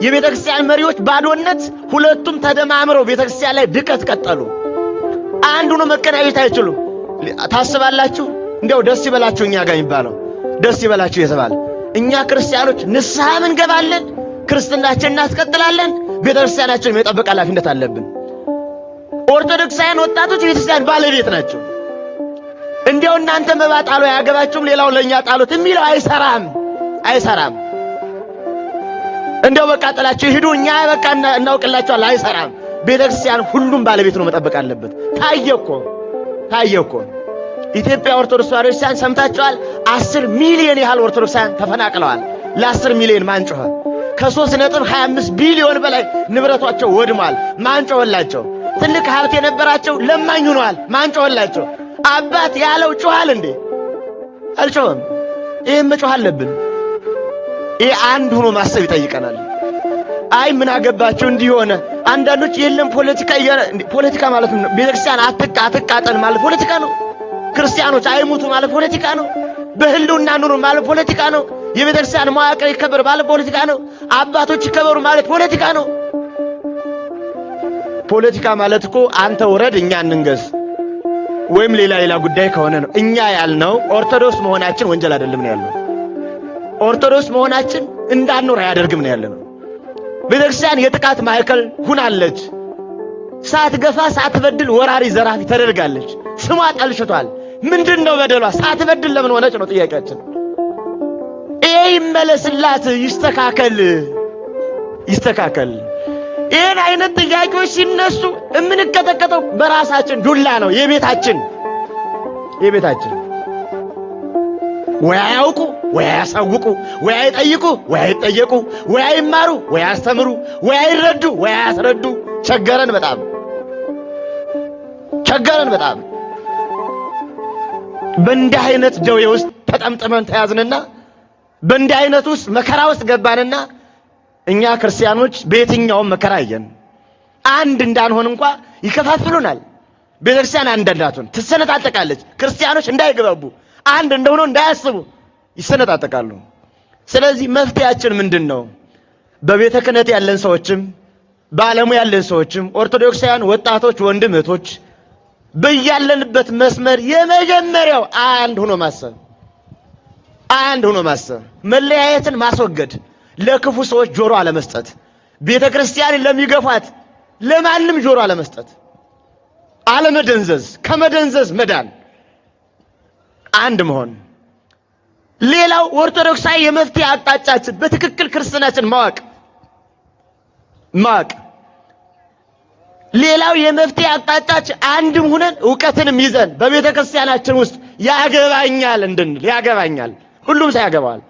የቤተክርስቲያን መሪዎች ባዶነት፣ ሁለቱም ተደማምረው ቤተክርስቲያን ላይ ድቀት ቀጠሉ። አንዱ ነው መቀናየት አይችሉም። ታስባላችሁ? እንዲያው ደስ ይበላችሁ እኛ ጋር የሚባለው ደስ ይበላችሁ የተባለ እኛ ክርስቲያኖች ንስሐ እንገባለን፣ ክርስትናችንን እናስቀጥላለን፣ ቤተክርስቲያናችንን የመጠበቅ ኃላፊነት አለብን። ኦርቶዶክሳውያን ወጣቶች ቤተክርስቲያን ባለቤት ናቸው። እንዲያው እናንተ መባጣሉ ያገባችሁም ሌላው ለኛ ጣሉት የሚለው አይሰራም። እንዲያው በቃ ጥላችሁ ሂዱ እኛ በቃ እናውቅላችኋል፣ አይሰራም። ቤተክርስቲያን ሁሉም ባለቤት ነው መጠበቅ አለበት። ታየኮ ኢትዮጵያ ኦርቶዶክስ ተዋሕዶ ክርስቲያን ሰምታችኋል። 10 ሚሊዮን ያህል ኦርቶዶክሳውያን ተፈናቅለዋል። ለ10 ሚሊዮን ማንጮኸ ከ3.25 ቢሊዮን በላይ ንብረታቸው ወድሟል። ማንጮኸላቸው። ትልቅ ሀብት የነበራቸው ለማኝ ሆነዋል። ማንጮኸላቸው። አባት ያለው ጮሃል እንዴ? አልጮኸም። ይሄም መጮህ አለብን። ይሄ አንድ ሆኖ ማሰብ ይጠይቀናል። አይ ምን አገባቸው እንዲሆነ አንዳንዶች የለም ፖለቲካ ማለት ነው። ቤተክርስቲያን አትቃጠል ማለት ፖለቲካ ነው። ክርስቲያኖች አይሙቱ ማለት ፖለቲካ ነው። በህልውና ኑሩ ማለት ፖለቲካ ነው። የቤተክርስቲያን መዋቅር ይከበር ማለት ፖለቲካ ነው። አባቶች ይከበሩ ማለት ፖለቲካ ነው። ፖለቲካ ማለት እኮ አንተ ወረድ እኛ እንንገስ ወይም ሌላ ጉዳይ ከሆነ ነው። እኛ ያልነው ኦርቶዶክስ መሆናችን ወንጀል አይደለም ነው ያለው። ኦርቶዶክስ መሆናችን እንዳንኖር አያደርግም ነው ያለው። ቤተክርስቲያን የጥቃት ማዕከል ሁናለች። ሳትገፋ ሳትበድል ወራሪ ዘራፊ ተደርጋለች። ስሟ ጠልሽቷል። ምንድነው በደሏ? ሳትበድል ለምን ሆነች ነው ጥያቄያችን። ይሄ ይመለስላት፣ ይስተካከል። ይሄን አይነት ጥያቄዎች ሲነሱ የምንቀጠቀጠው በራሳችን ዱላ ነው። የቤታችን ወይ አያውቁ ወይ አያሳውቁ ወይ አይጠይቁ ወይ አይጠየቁ ወይ አይማሩ ወይ አያስተምሩ ወይ አይረዱ ወይ አያስረዱ። ቸገረን በጣም በእንዲህ አይነት ደዌ ውስጥ ተጠምጥመን ተያዝንና በእንዲህ አይነት ውስጥ መከራ ውስጥ ገባንና እኛ ክርስቲያኖች በየትኛውም መከራ አየን። አንድ እንዳንሆን እንኳን ይከፋፍሉናል። ቤተክርስቲያን አንድ እንዳትሆን ትሰነጣጠቃለች። ክርስቲያኖች እንዳይገባቡ አንድ እንደሆነ እንዳያስቡ ይሰነጣጠቃሉ። ስለዚህ መፍትሄያችን ምንድነው? በቤተ ክህነት ያለን ሰዎችም በዓለሙ ያለን ሰዎችም ኦርቶዶክሳውያን ወጣቶች ወንድም እህቶች በያለንበት መስመር የመጀመሪያው አንድ ሆኖ ማሰብ፣ መለያየትን ማስወገድ፣ ለክፉ ሰዎች ጆሮ አለመስጠት፣ ቤተ ክርስቲያንን ለሚገፋት ለማንም ጆሮ አለመስጠት፣ አለመደንዘዝ፣ ከመደንዘዝ መዳን፣ አንድ መሆን። ሌላው ኦርቶዶክሳዊ የመፍትሄ አቅጣጫችን በትክክል ክርስትናችን ማወቅ። ሌላው የመፍትሄ አቅጣጫችን አንድም ሆነን ዕውቀትንም ይዘን በቤተ ክርስቲያናችን ውስጥ ያገባኛል እንድንል። ያገባኛል፣ ሁሉም ሰው ያገባዋል።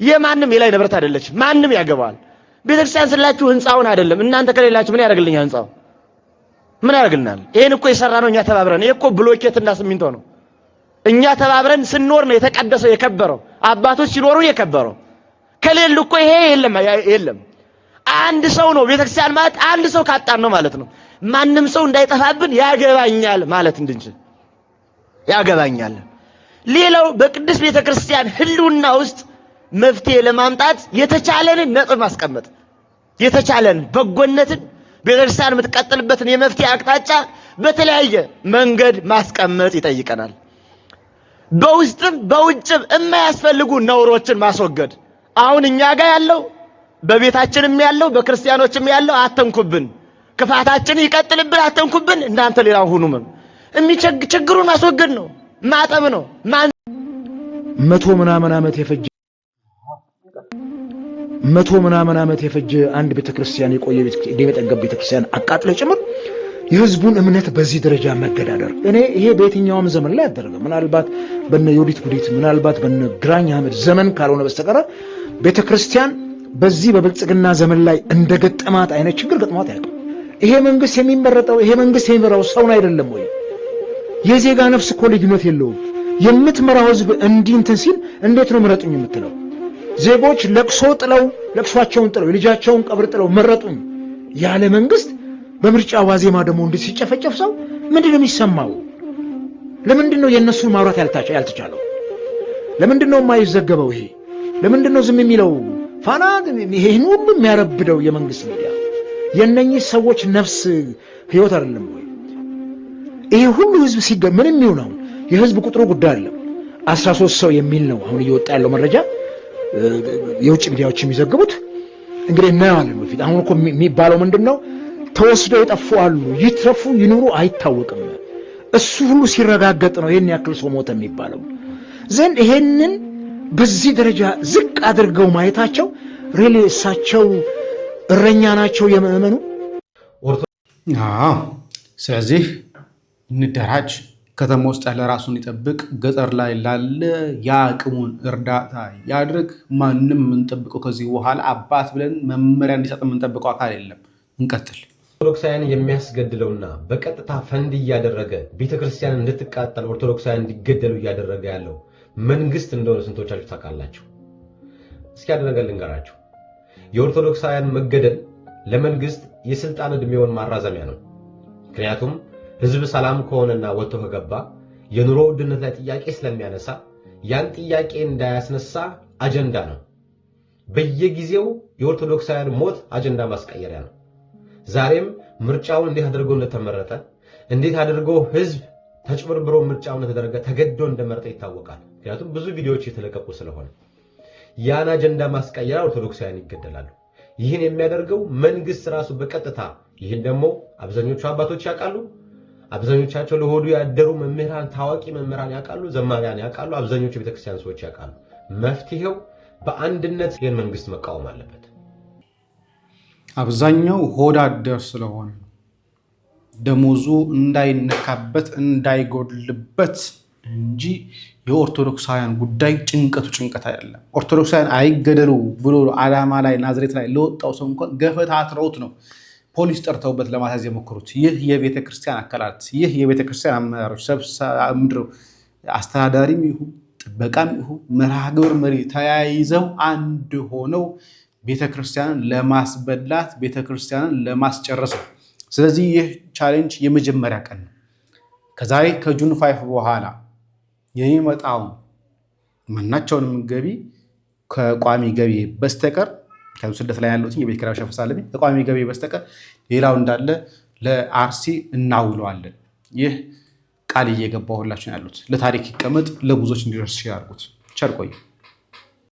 የማንም የላይ ንብረት አይደለች፣ ማንም ያገባዋል። ቤተ ክርስቲያን ስላችሁ ህንጻውን አይደለም። እናንተ ከሌላችሁ ምን ያደርግልኛል? ህንጻው ምን ያደርግልናል? ይሄን እኮ የሰራነው እኛ ተባብረን። ይሄ እኮ ብሎኬትና ሲሚንቶ ነው። እኛ ተባብረን ስንኖር ነው የተቀደሰው የከበረው። አባቶች ሲኖሩ የከበረው ከሌሉ እኮ ይሄ የለም። አንድ ሰው ነው ቤተክርስቲያን ማለት አንድ ሰው ካጣን ነው ማለት ነው። ማንም ሰው እንዳይጠፋብን ያገባኛል ማለት እንድንችል ያገባኛል። ሌላው በቅዱስ ቤተክርስቲያን ህልውና ውስጥ መፍትሄ ለማምጣት የተቻለንን ነጥብ ማስቀመጥ የተቻለን በጎነትን ቤተክርስቲያን የምትቀጥልበትን የመፍትሄ አቅጣጫ በተለያየ መንገድ ማስቀመጥ ይጠይቀናል። በውስጥም በውጭም የማያስፈልጉ ነውሮችን ማስወገድ። አሁን እኛ ጋር ያለው በቤታችንም ያለው በክርስቲያኖችም ያለው አተንኩብን፣ ክፋታችን ይቀጥልብን፣ አተንኩብን፣ እናንተ ሌላው ሁኑም ችግሩን ማስወገድ ነው፣ ማጠብ ነው። መቶ ምናምን ዓመት የፈጀ አንድ ቤተክርስቲያን የቆየ የጠገብ ቤተክርስቲያን አቃጥለው ጭምር የህዝቡን እምነት በዚህ ደረጃ መገዳደር እኔ ይሄ በየትኛውም ዘመን ላይ ያደረገ ምናልባት በነ ዮዲት ጉዲት ምናልባት በነ ግራኝ አህመድ ዘመን ካልሆነ በስተቀር ቤተክርስቲያን በዚህ በብልጽግና ዘመን ላይ እንደገጠማት አይነት ችግር ገጥሟት ያውቃል። ይሄ መንግስት የሚመራው ሰውን አይደለም ወይ? የዜጋ ነፍስ እኮ ልዩነት የለውም። የምትመራው ህዝብ እንዲህ እንትን ሲል እንዴት ነው ምረጡኝ የምትለው? ዜጎች ለቅሷቸውን ጥለው የልጃቸውን ቀብር ጥለው መረጡኝ ያለ መንግስት በምርጫ ዋዜማ ደግሞ እንዴት ሲጨፈጨፍ ሰው ምንድነው የሚሰማው? ለምንድነው የነሱን ማውራት ያልተቻለው? ለምንድነው የማይዘገበው? ይሄ ለምንድነው ዝም የሚለው? ፋና ይሄን ሁሉ የሚያረብደው የመንግስት ሚዲያ የነኚህ ሰዎች ነፍስ ህይወት አይደለም ወይ? ይሄ ሁሉ ህዝብ ምንም ይሁን አሁን የህዝብ ቁጥሩ ጉዳይ አይደለም 13 ሰው የሚል ነው አሁን እየወጣ ያለው መረጃ የውጭ ሚዲያዎች የሚዘግቡት። እንግዲህ እናያለን በፊት። አሁን እኮ የሚባለው ምንድነው ተወስደው የጠፉ አሉ፣ ይትረፉ ይኑሩ አይታወቅም። እሱ ሁሉ ሲረጋገጥ ነው ይሄን ያክል ሰው ሞተ የሚባለው። ዘንድ ይሄንን በዚህ ደረጃ ዝቅ አድርገው ማየታቸው ሪሊ እሳቸው እረኛ ናቸው የምእመኑ። ስለዚህ እንደራጅ፣ ከተማ ውስጥ ያለ ራሱን ይጠብቅ፣ ገጠር ላይ ላለ የአቅሙን እርዳታ ያድርግ። ማንም የምንጠብቀው ከዚህ በኋላ አባት ብለን መመሪያ እንዲሰጥ የምንጠብቀው አካል የለም። እንቀጥል። ኦርቶዶክሳውያን የሚያስገድለውና በቀጥታ ፈንድ እያደረገ ቤተክርስቲያን እንድትቃጠል ኦርቶዶክሳውያን እንዲገደሉ እያደረገ ያለው መንግስት እንደሆነ ስንቶቻችሁ ታውቃላችሁ? እስኪ አንድ ነገር ልንገራችሁ። የኦርቶዶክሳውያን መገደል ለመንግስት የስልጣን እድሜውን ማራዘሚያ ነው። ምክንያቱም ህዝብ ሰላም ከሆነና ወጥቶ ከገባ የኑሮ ውድነት ላይ ጥያቄ ስለሚያነሳ ያን ጥያቄ እንዳያስነሳ አጀንዳ ነው። በየጊዜው የኦርቶዶክሳውያን ሞት አጀንዳ ማስቀየሪያ ነው። ዛሬም ምርጫውን እንዴት አድርጎ እንደተመረጠ እንዴት አድርጎ ህዝብ ተጭበርብሮ ምርጫውን እንደተደረገ ተገዶ እንደመረጠ ይታወቃል። ምክንያቱም ብዙ ቪዲዮዎች የተለቀቁ ስለሆነ ያን አጀንዳ ማስቀየሪያ ኦርቶዶክሳውያን ይገደላሉ። ይህን የሚያደርገው መንግስት ራሱ በቀጥታ ይህን ደግሞ አብዛኞቹ አባቶች ያውቃሉ። አብዛኞቻቸው ለሆዱ ያደሩ መምህራን፣ ታዋቂ መምህራን ያውቃሉ፣ ዘማሪያን ያውቃሉ፣ አብዛኞቹ ቤተክርስቲያን ሰዎች ያውቃሉ። መፍትሄው በአንድነት ይህን መንግስት መቃወም አለበት። አብዛኛው ሆዳደር ስለሆነ ደሞዙ እንዳይነካበት እንዳይጎድልበት እንጂ የኦርቶዶክሳውያን ጉዳይ ጭንቀት አይደለም። ኦርቶዶክሳውያን አይገደሉ ብሎ አዳማ ላይ ናዝሬት ላይ ለወጣው ሰው እንኳን ገፈታትረውት ነው ፖሊስ ጠርተውበት ለማሳዝ የሞከሩት። ይህ የቤተክርስቲያን አካላት፣ ይህ የቤተክርስቲያን አመራሮች ምድር አስተዳዳሪም ይሁን ጥበቃም ይሁን መርሃ ግብር መሪ ተያይዘው አንድ ሆነው ቤተክርስቲያንን ለማስበላት ቤተክርስቲያንን ለማስጨረስ ነው። ስለዚህ ይህ ቻሌንጅ የመጀመሪያ ቀን ነው። ከዛሬ ከጁን 5 በኋላ የሚመጣውን ማናቸውንም ገቢ ከቋሚ ገቢ በስተቀር ከስደት ላይ ያሉት የቤት ኪራይ ሸፈሳለኝ ከቋሚ ገቢ በስተቀር ሌላው እንዳለ ለአርሲ እናውለዋለን። ይህ ቃል እየገባሁላችሁ ያሉት ለታሪክ ይቀመጥ፣ ለብዙዎች እንዲደርስ ያርጉት። ቸር ቆዩ።